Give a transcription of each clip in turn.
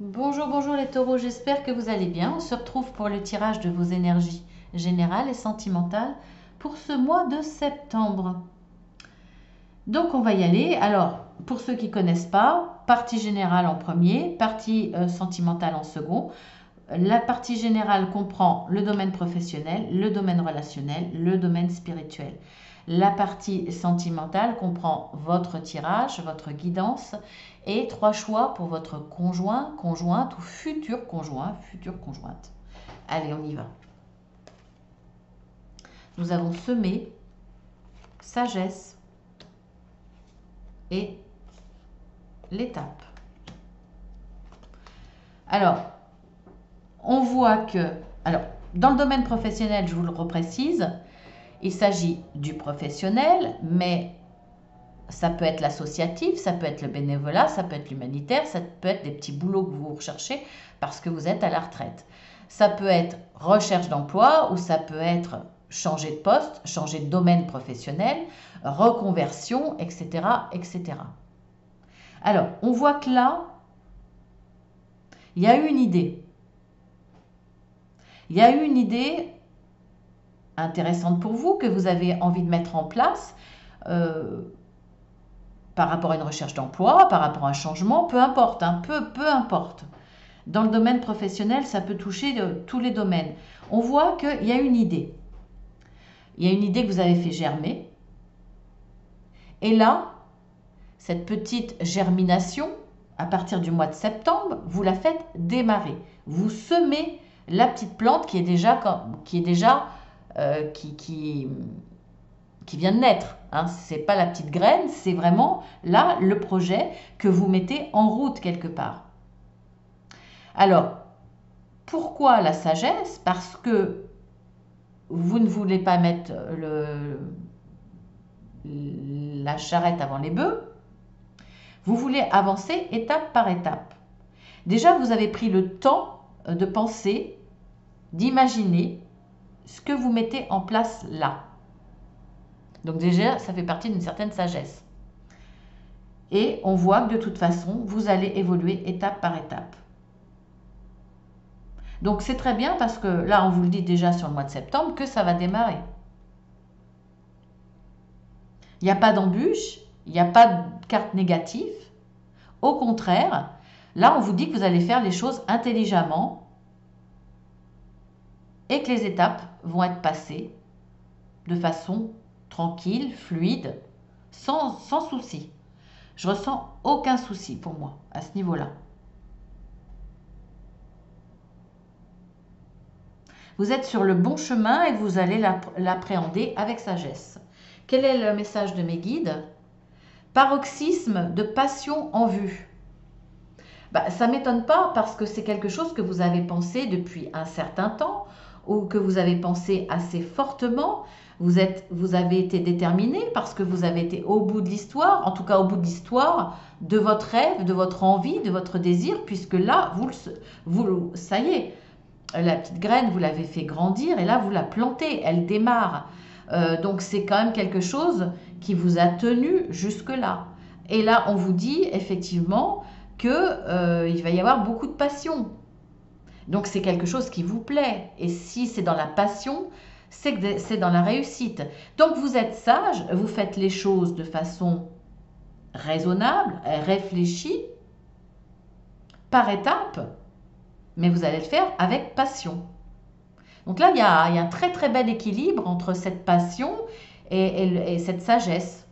Bonjour, bonjour les taureaux, j'espère que vous allez bien. On se retrouve pour le tirage de vos énergies générales et sentimentales pour ce mois de septembre. Donc on va y aller. Alors, pour ceux qui ne connaissent pas, partie générale en premier, partie sentimentale en second. La partie générale comprend le domaine professionnel, le domaine relationnel, le domaine spirituel. La partie sentimentale comprend votre tirage, votre guidance et trois choix pour votre conjoint, conjointe ou futur conjoint, future conjointe. Allez, on y va. Nous avons semé, sagesse et l'étape. Alors, on voit que, alors, dans le domaine professionnel, je vous le reprécise, il s'agit du professionnel, mais ça peut être l'associatif, ça peut être le bénévolat, ça peut être l'humanitaire, ça peut être des petits boulots que vous recherchez parce que vous êtes à la retraite. Ça peut être recherche d'emploi ou ça peut être changer de poste, changer de domaine professionnel, reconversion, etc., etc. Alors, on voit que là, il y a eu une idée. Il y a eu une idée intéressante pour vous que vous avez envie de mettre en place par rapport à une recherche d'emploi, par rapport à un changement, peu importe, hein, peu importe. Dans le domaine professionnel, ça peut toucher tous les domaines. On voit qu'il y a une idée. Il y a une idée que vous avez fait germer. Et là, cette petite germination, à partir du mois de septembre, vous la faites démarrer. Vous semez la petite plante qui vient de naître. Hein. Ce n'est pas la petite graine, c'est vraiment là le projet que vous mettez en route quelque part. Alors, pourquoi la sagesse? Parce que vous ne voulez pas mettre la charrette avant les bœufs. Vous voulez avancer étape par étape. Déjà, vous avez pris le temps de penser, d'imaginer ce que vous mettez en place là. Donc déjà, ça fait partie d'une certaine sagesse. Et on voit que de toute façon, vous allez évoluer étape par étape. Donc c'est très bien parce que là, on vous le dit déjà sur le mois de septembre que ça va démarrer. Il n'y a pas d'embûche, il n'y a pas de carte négative. Au contraire, là, on vous dit que vous allez faire les choses intelligemment et que les étapes vont être passées de façon tranquille, fluide, sans souci. Je ressens aucun souci pour moi à ce niveau-là. Vous êtes sur le bon chemin et vous allez l'appréhender avec sagesse. Quel est le message de mes guides? Paroxysme de passion en vue. Ça ne m'étonne pas parce que c'est quelque chose que vous avez pensé depuis un certain temps ou que vous avez pensé assez fortement. Vous avez été déterminé parce que vous avez été au bout de l'histoire, en tout cas au bout de l'histoire de votre rêve, de votre envie, de votre désir, puisque là, ça y est, la petite graine, vous l'avez fait grandir et là, vous la plantez, elle démarre. Donc c'est quand même quelque chose qui vous a tenu jusque-là. Et là, on vous dit effectivement qu'il va y avoir beaucoup de passion. Donc c'est quelque chose qui vous plaît. Et si c'est dans la passion, c'est que c'est dans la réussite. Donc vous êtes sage, vous faites les choses de façon raisonnable, réfléchie, par étapes, mais vous allez le faire avec passion. Donc là, il y a un très très bel équilibre entre cette passion et cette sagesse.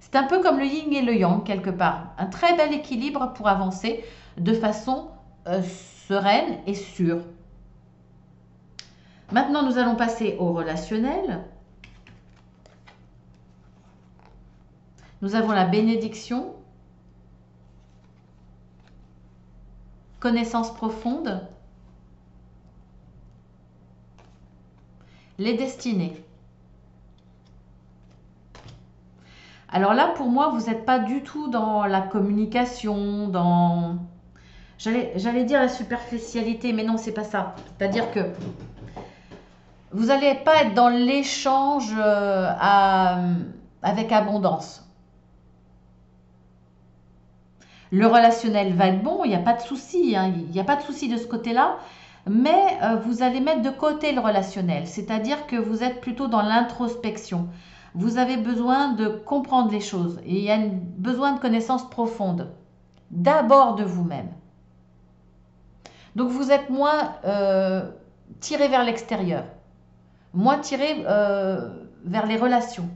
C'est un peu comme le yin et le yang quelque part. Un très bel équilibre pour avancer de façon sereine et sûre. Maintenant, nous allons passer au relationnel. Nous avons la bénédiction, connaissance profonde, les destinées. Alors là, pour moi, vous n'êtes pas du tout dans la communication, dans... J'allais dire la superficialité, mais non, c'est pas ça. C'est-à-dire que vous n'allez pas être dans l'échange avec abondance. Le relationnel va être bon, il n'y a pas de souci, hein, il n'y a pas de souci de ce côté-là, mais vous allez mettre de côté le relationnel, c'est-à-dire que vous êtes plutôt dans l'introspection. Vous avez besoin de comprendre les choses et il y a besoin de connaissances profondes, d'abord de vous-même. Donc vous êtes moins tiré vers l'extérieur, moins tiré vers les relations.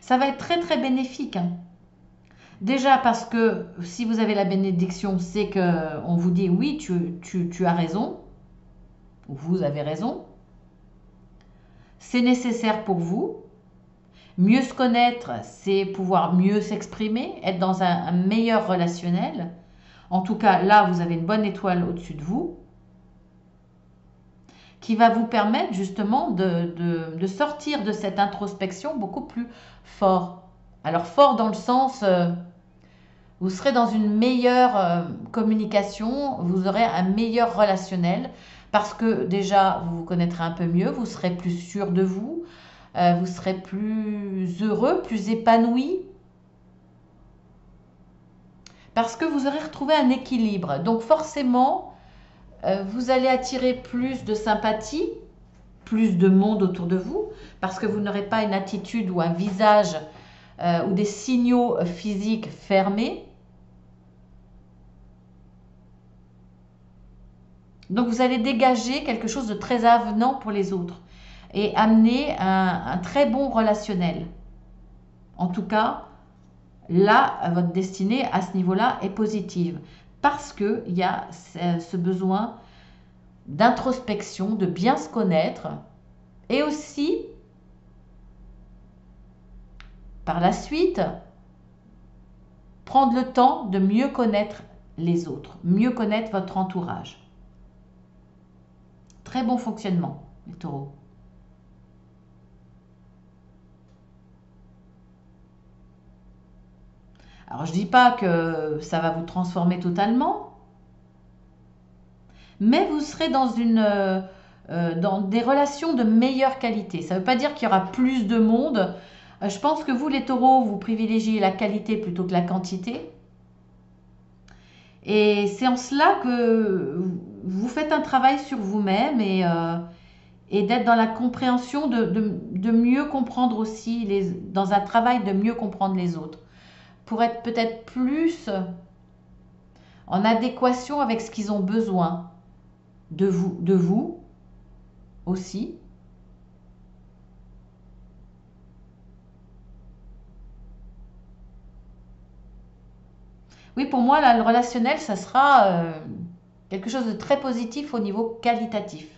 Ça va être très très bénéfique, hein. Déjà parce que si vous avez la bénédiction, c'est qu'on vous dit oui, tu as raison, vous avez raison, c'est nécessaire pour vous. Mieux se connaître, c'est pouvoir mieux s'exprimer, être dans un meilleur relationnel. En tout cas, là, vous avez une bonne étoile au-dessus de vous qui va vous permettre justement de sortir de cette introspection beaucoup plus fort. Alors fort dans le sens, vous serez dans une meilleure communication, vous aurez un meilleur relationnel parce que déjà, vous vous connaîtrez un peu mieux, vous serez plus sûr de vous, vous serez plus heureux, plus épanoui, parce que vous aurez retrouvé un équilibre. Donc forcément, vous allez attirer plus de sympathie, plus de monde autour de vous, parce que vous n'aurez pas une attitude ou un visage ou des signaux physiques fermés. Donc vous allez dégager quelque chose de très avenant pour les autres et amener un très bon relationnel. En tout cas, là, votre destinée à ce niveau-là est positive parce qu'il y a ce besoin d'introspection, de bien se connaître et aussi, par la suite, prendre le temps de mieux connaître les autres, mieux connaître votre entourage. Très bon fonctionnement, les taureaux. Alors, je ne dis pas que ça va vous transformer totalement, mais vous serez dans des relations de meilleure qualité. Ça ne veut pas dire qu'il y aura plus de monde. Je pense que vous, les taureaux, vous privilégiez la qualité plutôt que la quantité. Et c'est en cela que vous faites un travail sur vous-même et d'être dans la compréhension de mieux comprendre aussi, dans un travail de mieux comprendre les autres, pour être peut-être plus en adéquation avec ce qu'ils ont besoin de vous aussi. Oui, pour moi, là, le relationnel, ça sera quelque chose de très positif au niveau qualitatif.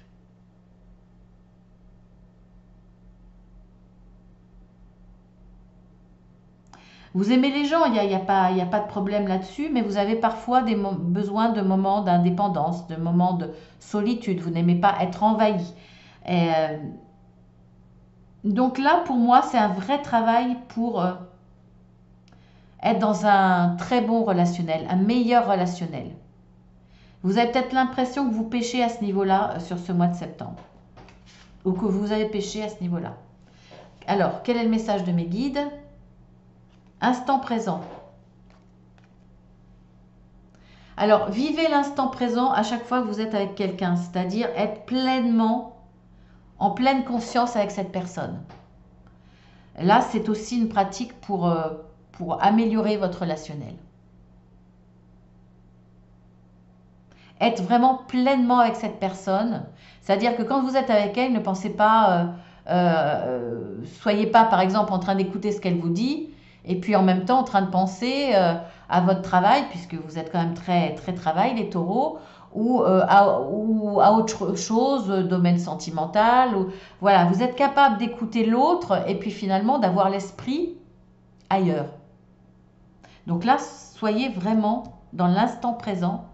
Vous aimez les gens, il n'y a pas de problème là-dessus, mais vous avez parfois besoin de moments d'indépendance, de moments de solitude. Vous n'aimez pas être envahi. Et, donc là, pour moi, c'est un vrai travail pour être dans un très bon relationnel, un meilleur relationnel. Vous avez peut-être l'impression que vous péchez à ce niveau-là sur ce mois de septembre, ou que vous avez péché à ce niveau-là. Alors, quel est le message de mes guides? Instant présent. Alors, vivez l'instant présent à chaque fois que vous êtes avec quelqu'un, c'est-à-dire être pleinement, en pleine conscience avec cette personne. Là, c'est aussi une pratique pour améliorer votre relationnel. Être vraiment pleinement avec cette personne, c'est-à-dire que quand vous êtes avec elle, ne pensez pas, soyez pas par exemple en train d'écouter ce qu'elle vous dit, et puis en même temps en train de penser à votre travail, puisque vous êtes quand même très, très travail, les taureaux, ou à autre chose, domaine sentimental. Voilà, vous êtes capable d'écouter l'autre et puis finalement d'avoir l'esprit ailleurs. Donc là, soyez vraiment dans l'instant présent.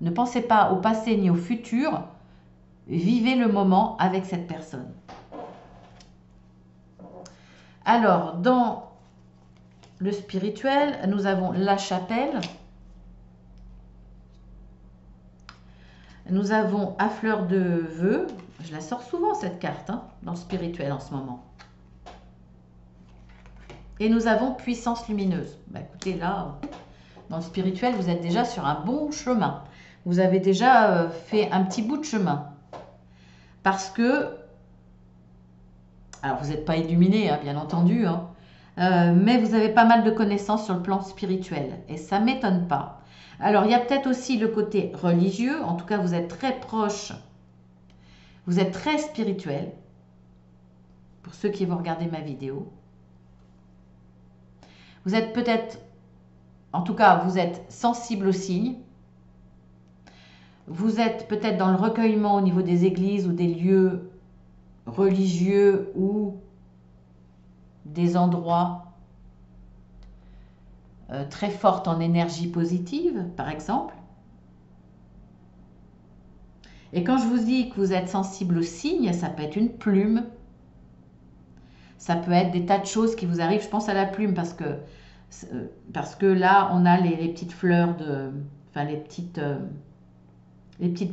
Ne pensez pas au passé ni au futur. Vivez le moment avec cette personne. Alors, dans le spirituel, nous avons la chapelle. Nous avons à fleur de vœux. Je la sors souvent cette carte dans le spirituel en ce moment. Et nous avons puissance lumineuse. Bah, écoutez, là, dans le spirituel, vous êtes déjà sur un bon chemin. Vous avez déjà fait un petit bout de chemin. Parce que, alors vous n'êtes pas illuminé, hein, bien entendu, hein, mais vous avez pas mal de connaissances sur le plan spirituel. Et ça ne m'étonne pas. Alors, il y a peut-être aussi le côté religieux. En tout cas, vous êtes très proche. Vous êtes très spirituel. Pour ceux qui vont regarder ma vidéo. Vous êtes peut-être, en tout cas, vous êtes sensible aux signes. Vous êtes peut-être dans le recueillement au niveau des églises ou des lieux religieux ou des endroits très forts en énergie positive, par exemple. Et quand je vous dis que vous êtes sensible aux signes, ça peut être une plume. Ça peut être des tas de choses qui vous arrivent. Je pense à la plume parce que là, on a les petites fleurs enfin les petites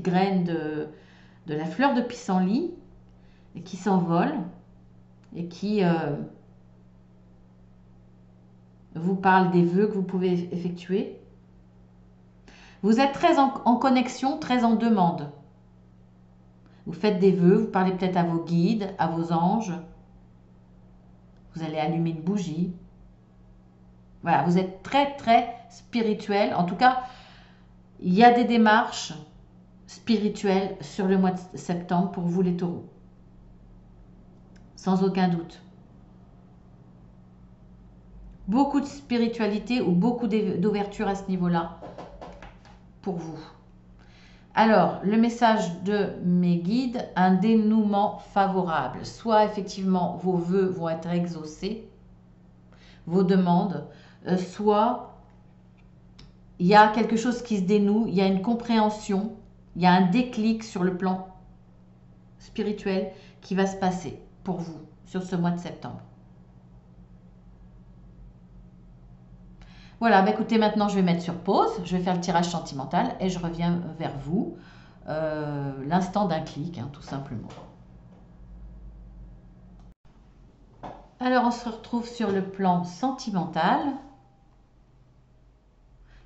graines de la fleur de pissenlit qui s'envolent et qui vous parlent des vœux que vous pouvez effectuer. Vous êtes très en connexion, très en demande. Vous faites des vœux, vous parlez peut-être à vos guides, à vos anges. Vous allez allumer une bougie. Voilà, vous êtes très très spirituel. En tout cas, il y a des démarches spirituelles sur le mois de septembre pour vous les taureaux. Sans aucun doute. Beaucoup de spiritualité ou beaucoup d'ouverture à ce niveau-là pour vous. Alors, le message de mes guides, un dénouement favorable. Soit effectivement vos vœux vont être exaucés, vos demandes, soit il y a quelque chose qui se dénoue, il y a une compréhension, il y a un déclic sur le plan spirituel qui va se passer pour vous sur ce mois de septembre. Voilà, bah écoutez, maintenant je vais mettre sur pause, je vais faire le tirage sentimental et je reviens vers vous l'instant d'un clic, hein, tout simplement. Alors on se retrouve sur le plan sentimental.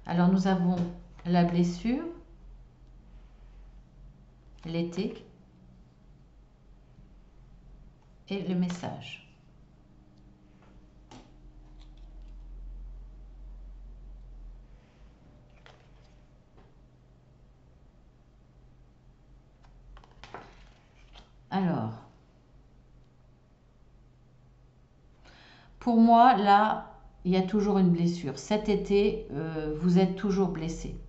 Alors nous avons la blessure, l'été et le message. Alors, pour moi, là, il y a toujours une blessure. Cet été, vous êtes toujours blessé.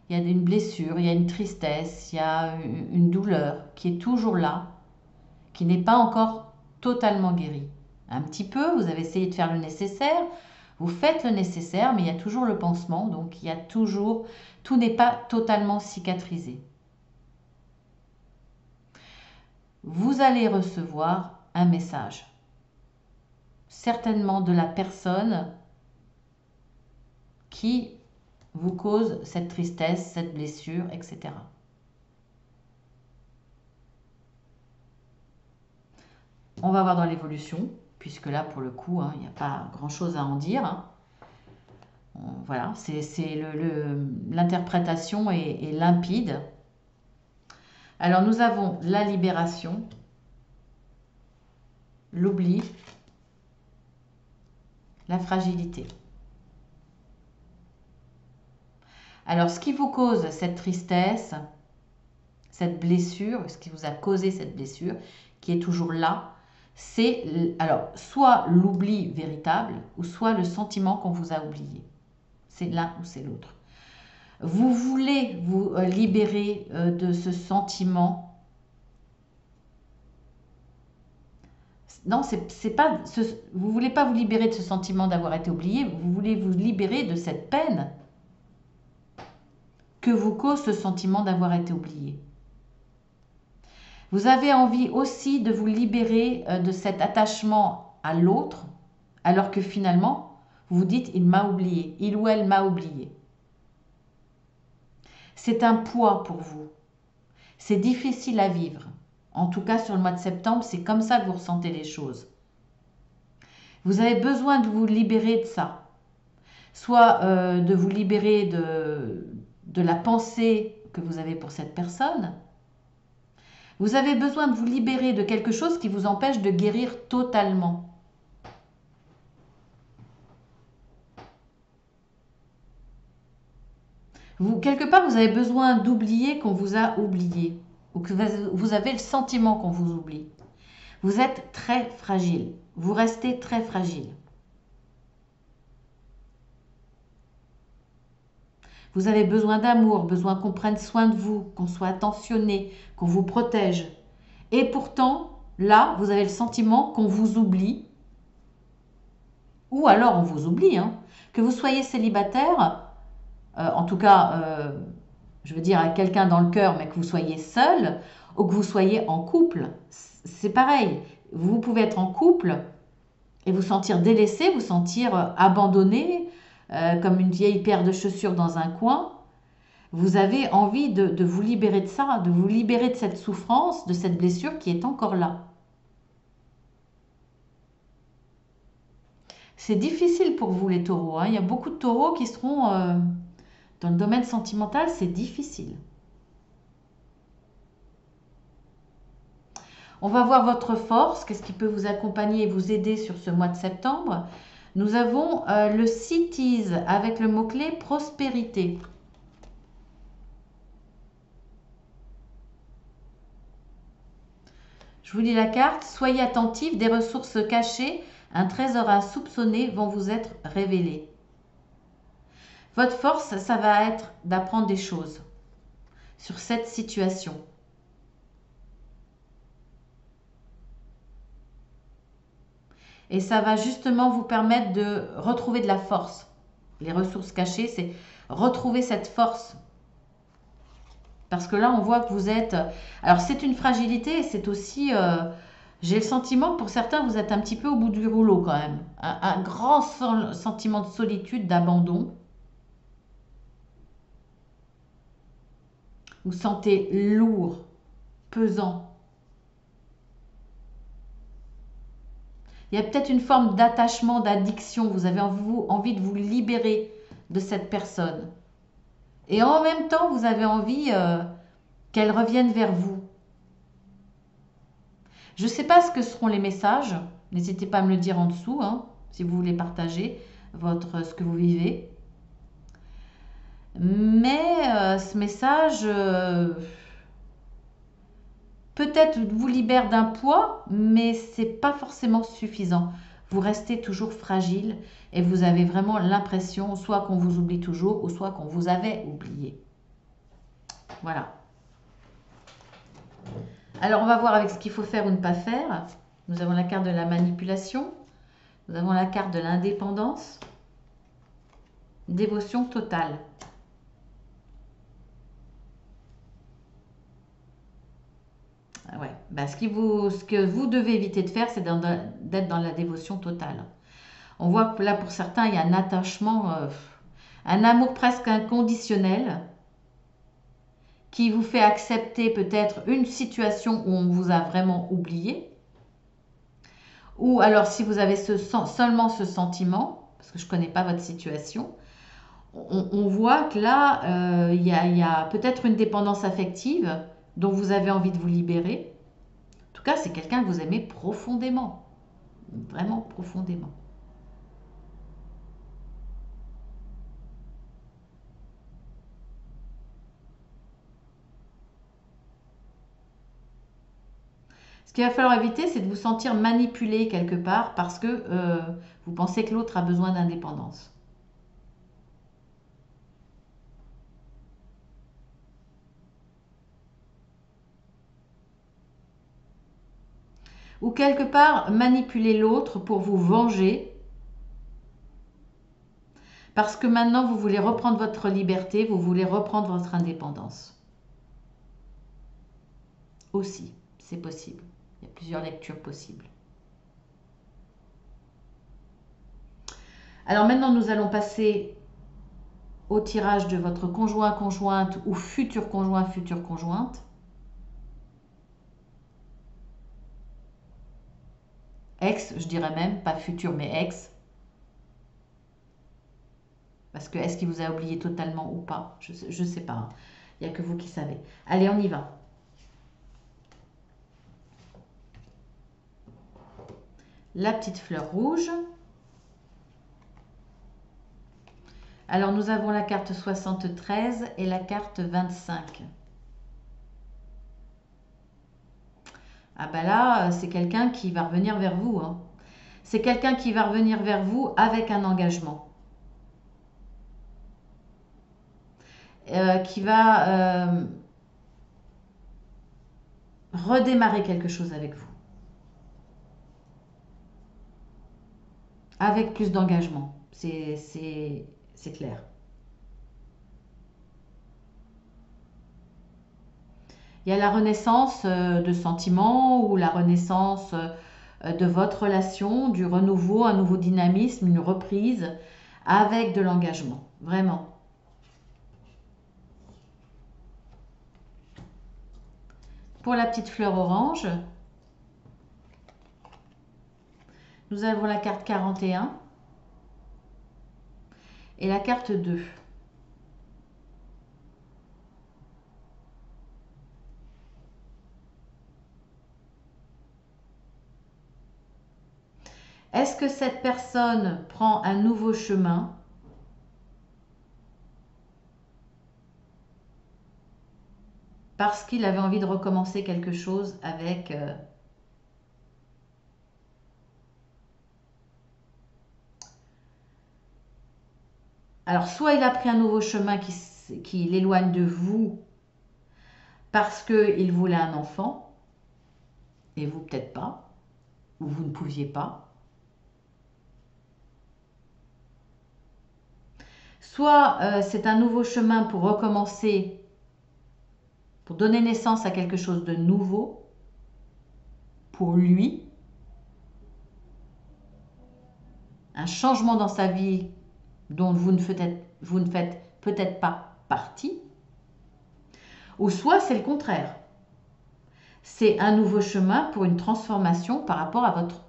Il y a une blessure, il y a une tristesse, il y a une douleur qui est toujours là, qui n'est pas encore totalement guérie. Un petit peu, vous avez essayé de faire le nécessaire, vous faites le nécessaire, mais il y a toujours le pansement, donc il y a toujours, tout n'est pas totalement cicatrisé. Vous allez recevoir un message, certainement de la personne qui vous cause cette tristesse, cette blessure, etc. On va voir dans l'évolution, puisque là, pour le coup, hein, il n'y a pas grand-chose à en dire. Hein. Voilà, l'interprétation est limpide. Alors, nous avons la libération, l'oubli, la fragilité. Alors, ce qui vous cause cette tristesse, cette blessure, ce qui vous a causé cette blessure, qui est toujours là, c'est alors soit l'oubli véritable, ou soit le sentiment qu'on vous a oublié. C'est l'un ou c'est l'autre. Vous voulez vous libérer de ce sentiment. Non, c'est pas. Vous voulez pas vous libérer de ce sentiment d'avoir été oublié. Vous voulez vous libérer de cette peine que vous cause ce sentiment d'avoir été oublié. Vous avez envie aussi de vous libérer de cet attachement à l'autre, alors que finalement, vous vous dites, il m'a oublié, il ou elle m'a oublié. C'est un poids pour vous. C'est difficile à vivre. En tout cas, sur le mois de septembre, c'est comme ça que vous ressentez les choses. Vous avez besoin de vous libérer de ça. Soit de vous libérer de la pensée que vous avez pour cette personne. Vous avez besoin de vous libérer de quelque chose qui vous empêche de guérir totalement. Quelque part, vous avez besoin d'oublier qu'on vous a oublié. Ou que vous avez le sentiment qu'on vous oublie. Vous êtes très fragile. Vous restez très fragile. Vous avez besoin d'amour, besoin qu'on prenne soin de vous, qu'on soit attentionné, qu'on vous protège. Et pourtant, là, vous avez le sentiment qu'on vous oublie. Ou alors on vous oublie. Hein. Que vous soyez célibataire, en tout cas, je veux dire à quelqu'un dans le cœur, mais que vous soyez seul, ou que vous soyez en couple, c'est pareil. Vous pouvez être en couple et vous sentir délaissé, vous sentir abandonné, comme une vieille paire de chaussures dans un coin. Vous avez envie de vous libérer de ça, de vous libérer de cette souffrance, de cette blessure qui est encore là. C'est difficile pour vous les taureaux. Hein. Il y a beaucoup de taureaux qui seront dans le domaine sentimental, c'est difficile. On va voir votre force, qu'est-ce qui peut vous accompagner et vous aider sur ce mois de septembre. Nous avons le Cities avec le mot-clé prospérité. Je vous lis la carte. Soyez attentifs, des ressources cachées, un trésor insoupçonné vont vous être révélés. Votre force, ça va être d'apprendre des choses sur cette situation. Et ça va justement vous permettre de retrouver de la force. Les ressources cachées, c'est retrouver cette force. Parce que là, on voit que vous êtes... Alors, c'est une fragilité et c'est aussi... j'ai le sentiment que pour certains, vous êtes un petit peu au bout du rouleau quand même. Un grand sentiment de solitude, d'abandon. Vous sentez lourd, pesant. Il y a peut-être une forme d'attachement, d'addiction. Vous avez envie de vous libérer de cette personne. Et en même temps, vous avez envie qu'elle revienne vers vous. Je ne sais pas ce que seront les messages. N'hésitez pas à me le dire en dessous, hein, si vous voulez partager ce que vous vivez. Mais ce message... peut-être vous libère d'un poids, mais ce n'est pas forcément suffisant. Vous restez toujours fragile et vous avez vraiment l'impression soit qu'on vous oublie toujours ou soit qu'on vous avait oublié. Voilà. Alors, on va voir avec ce qu'il faut faire ou ne pas faire. Nous avons la carte de la manipulation. Nous avons la carte de l'indépendance. Dévotion totale. Ouais. Ben, ce que vous devez éviter de faire, c'est d'être dans la dévotion totale. On voit que là, pour certains, il y a un attachement, un amour presque inconditionnel qui vous fait accepter peut-être une situation où on vous a vraiment oublié. Ou alors, si vous avez seulement ce sentiment, parce que je ne connais pas votre situation, on voit que là, il y a peut-être une dépendance affective dont vous avez envie de vous libérer. En tout cas, c'est quelqu'un que vous aimez profondément, vraiment profondément. Ce qu'il va falloir éviter, c'est de vous sentir manipulé quelque part parce que vous pensez que l'autre a besoin d'indépendance. Ou quelque part manipuler l'autre pour vous venger parce que maintenant vous voulez reprendre votre liberté, vous voulez reprendre votre indépendance. Aussi, c'est possible. Il y a plusieurs lectures possibles. Alors maintenant, nous allons passer au tirage de votre conjoint, conjointe ou futur conjoint, future conjointe. Ex, je dirais même, pas futur, mais ex. Parce que est-ce qu'il vous a oublié totalement ou pas? Je sais pas, hein. Il n'y a que vous qui savez. Allez, on y va. La petite fleur rouge. Alors, nous avons la carte 73 et la carte 25. Ah ben là, c'est quelqu'un qui va revenir vers vous, hein. C'est quelqu'un qui va revenir vers vous avec un engagement. Qui va redémarrer quelque chose avec vous. Avec plus d'engagement. C'est clair. Il y a la renaissance de sentiments ou la renaissance de votre relation, du renouveau, un nouveau dynamisme, une reprise avec de l'engagement. Vraiment. Pour la petite fleur orange, nous avons la carte 41 et la carte 2. Est-ce que cette personne prend un nouveau chemin parce qu'il avait envie de recommencer quelque chose avec alors, soit il a pris un nouveau chemin qui l'éloigne de vous parce qu'il voulait un enfant, et vous peut-être pas, ou vous ne pouviez pas. Soit c'est un nouveau chemin pour recommencer, pour donner naissance à quelque chose de nouveau pour lui, un changement dans sa vie dont vous ne faites peut-être pas partie, ou soit c'est le contraire. C'est un nouveau chemin pour une transformation par rapport à votre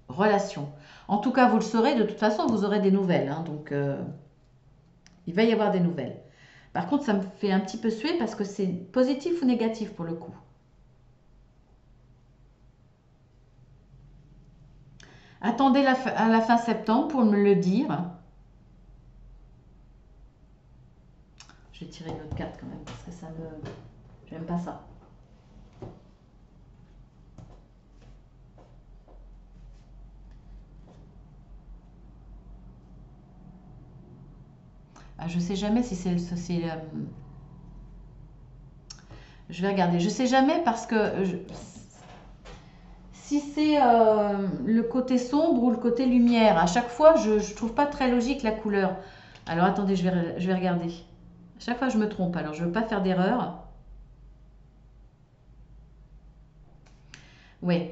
relation. En tout cas, vous le saurez, de toute façon, vous aurez des nouvelles, hein, donc il va y avoir des nouvelles. Par contre, ça me fait un petit peu suer parce que c'est positif ou négatif pour le coup. Attendez à la fin septembre pour me le dire. Je vais tirer une autre carte quand même parce que ça me... J'aime pas ça. Ah, je sais jamais si c'est... Je vais regarder. Je sais jamais parce que... Si c'est le côté sombre ou le côté lumière, à chaque fois, je ne trouve pas très logique la couleur. Alors attendez, je vais regarder. À chaque fois, je me trompe. Alors, je ne veux pas faire d'erreur. Oui.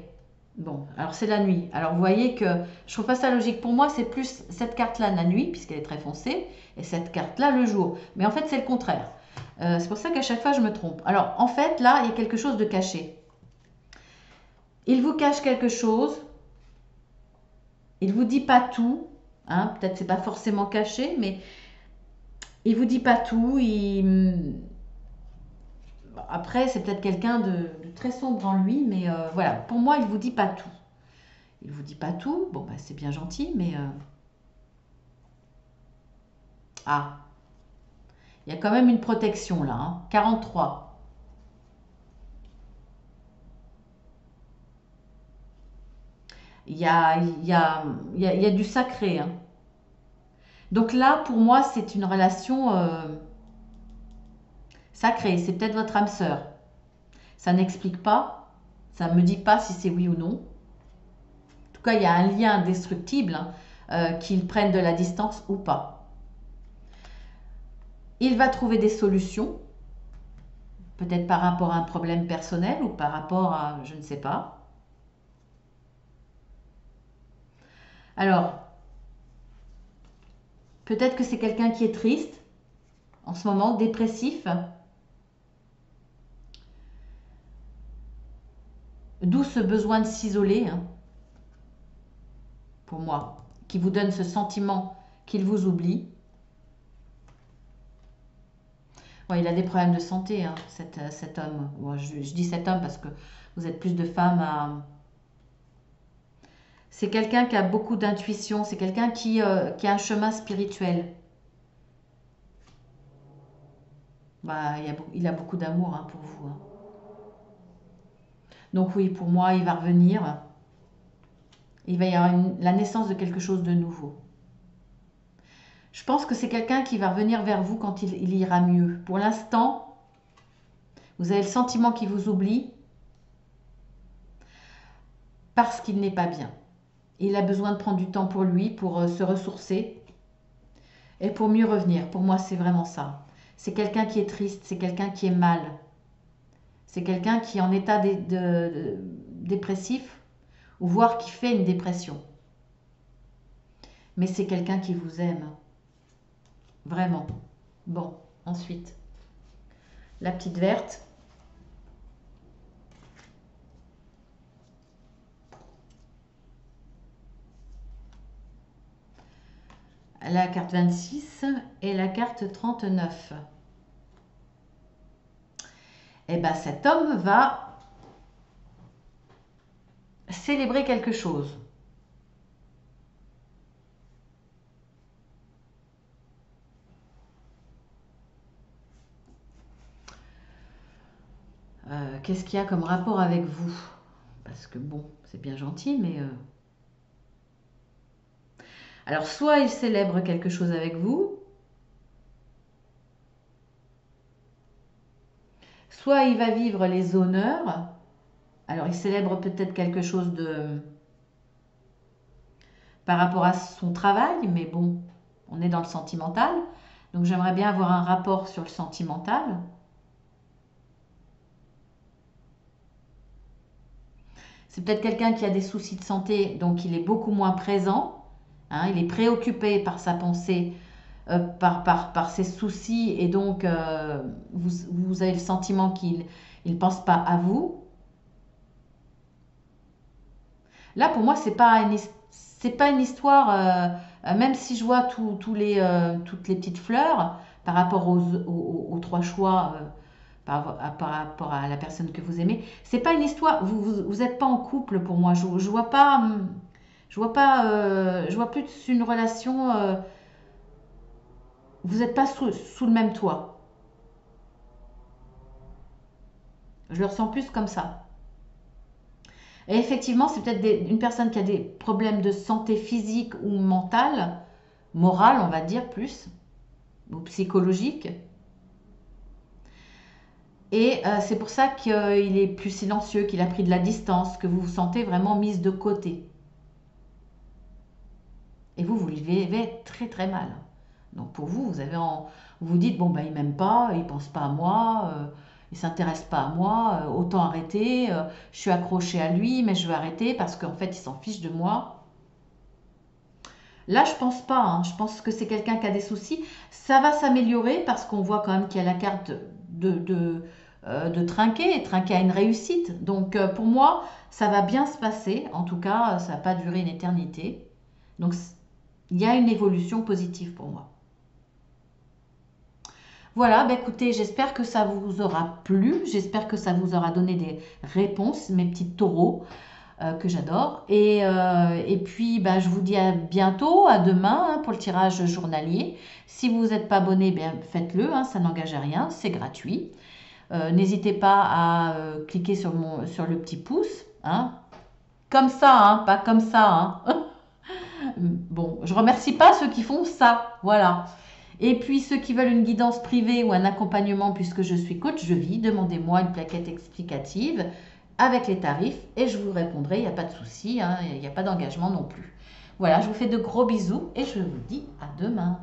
Bon, alors c'est la nuit. Alors, vous voyez que je trouve pas ça logique. Pour moi, c'est plus cette carte-là la nuit, puisqu'elle est très foncée, et cette carte-là le jour. Mais en fait, c'est le contraire. C'est pour ça qu'à chaque fois, je me trompe. Alors, en fait, là, il y a quelque chose de caché. Il vous cache quelque chose. Il vous dit pas tout. Hein, peut-être c'est pas forcément caché, mais il vous dit pas tout. Après, c'est peut-être quelqu'un de très sombre en lui, mais voilà. Pour moi, il vous dit pas tout. Il vous dit pas tout. Bon, bah, c'est bien gentil, mais ah, il y a quand même une protection là. Hein. 43. Il y a du sacré. Hein. Donc là, pour moi, c'est une relation sacrée. C'est peut-être votre âme sœur. Ça n'explique pas. Ça ne me dit pas si c'est oui ou non. En tout cas, il y a un lien indestructible, hein, qu'ils prennent de la distance ou pas. Il va trouver des solutions, peut-être par rapport à un problème personnel ou par rapport à, je ne sais pas. Alors, peut-être que c'est quelqu'un qui est triste en ce moment, dépressif. D'où ce besoin de s'isoler. Hein. pour moi, qui vous donne ce sentiment qu'il vous oublie. Ouais, il a des problèmes de santé, hein, cet homme. Bon, je dis cet homme parce que vous êtes plus de femmes à... C'est quelqu'un qui a beaucoup d'intuition, c'est quelqu'un qui a un chemin spirituel. Bah, il a beaucoup d'amour, hein, pour vous, hein. Donc oui, pour moi, il va revenir. Il va y avoir la naissance de quelque chose de nouveau. Je pense que c'est quelqu'un qui va revenir vers vous quand il ira mieux. Pour l'instant, vous avez le sentiment qu'il vous oublie parce qu'il n'est pas bien. Il a besoin de prendre du temps pour lui, pour se ressourcer et pour mieux revenir. Pour moi, c'est vraiment ça. C'est quelqu'un qui est triste, c'est quelqu'un qui est mal. C'est quelqu'un qui est en état dépressif ou voire qui fait une dépression. Mais c'est quelqu'un qui vous aime. Vraiment. Bon, ensuite, la petite verte. La carte 26 et la carte 39. Eh bien, cet homme va célébrer quelque chose. Qu'est-ce qu'il y a comme rapport avec vous? Parce que bon, c'est bien gentil, mais... Alors, soit il célèbre quelque chose avec vous, soit il va vivre les honneurs. Alors, il célèbre peut-être quelque chose par rapport à son travail, mais bon, on est dans le sentimental. Donc, j'aimerais bien avoir un rapport sur le sentimental. C'est peut-être quelqu'un qui a des soucis de santé, donc il est beaucoup moins présent. Hein, il est préoccupé par sa pensée, par ses soucis, et donc vous avez le sentiment qu'il ne pense pas à vous. Là, pour moi, c'est pas une histoire, même si je vois toutes les petites fleurs par rapport aux trois choix, par rapport à la personne que vous aimez. C'est pas une histoire, vous n'êtes pas en couple pour moi. Je vois pas, je vois plus une relation, vous n'êtes pas sous le même toit. Je le ressens plus comme ça. Et effectivement, c'est peut-être une personne qui a des problèmes de santé physique ou mentale, morale, on va dire plus, ou psychologique. Et c'est pour ça qu'il est plus silencieux, qu'il a pris de la distance, que vous vous sentez vraiment mise de côté. Et vous le vivez très très mal. Donc pour vous, vous vous dites, bon, ben, il m'aime pas, il pense pas à moi, il s'intéresse pas à moi, autant arrêter, je suis accrochée à lui, mais je vais arrêter parce qu'en fait, il s'en fiche de moi. Là, je pense pas, hein. Je pense que c'est quelqu'un qui a des soucis. Ça va s'améliorer parce qu'on voit quand même qu'il y a la carte de trinquer à une réussite. Donc pour moi, ça va bien se passer. En tout cas, ça va pas durer une éternité. Donc il y a une évolution positive pour moi. Voilà, bah écoutez, j'espère que ça vous aura plu. J'espère que ça vous aura donné des réponses, mes petits taureaux que j'adore. Et puis, bah, je vous dis à bientôt, à demain, hein, pour le tirage journalier. Si vous n'êtes pas abonné, bien, faites-le, hein, ça n'engage à rien, c'est gratuit. N'hésitez pas à cliquer sur le petit pouce, hein. Comme ça, hein, pas comme ça, hein. Bon, je remercie pas ceux qui font ça, voilà. Et puis ceux qui veulent une guidance privée ou un accompagnement, puisque je suis coach de vie, demandez-moi une plaquette explicative avec les tarifs et je vous répondrai, il n'y a pas de souci, hein, il n'y a pas d'engagement non plus. Voilà, je vous fais de gros bisous et je vous dis à demain.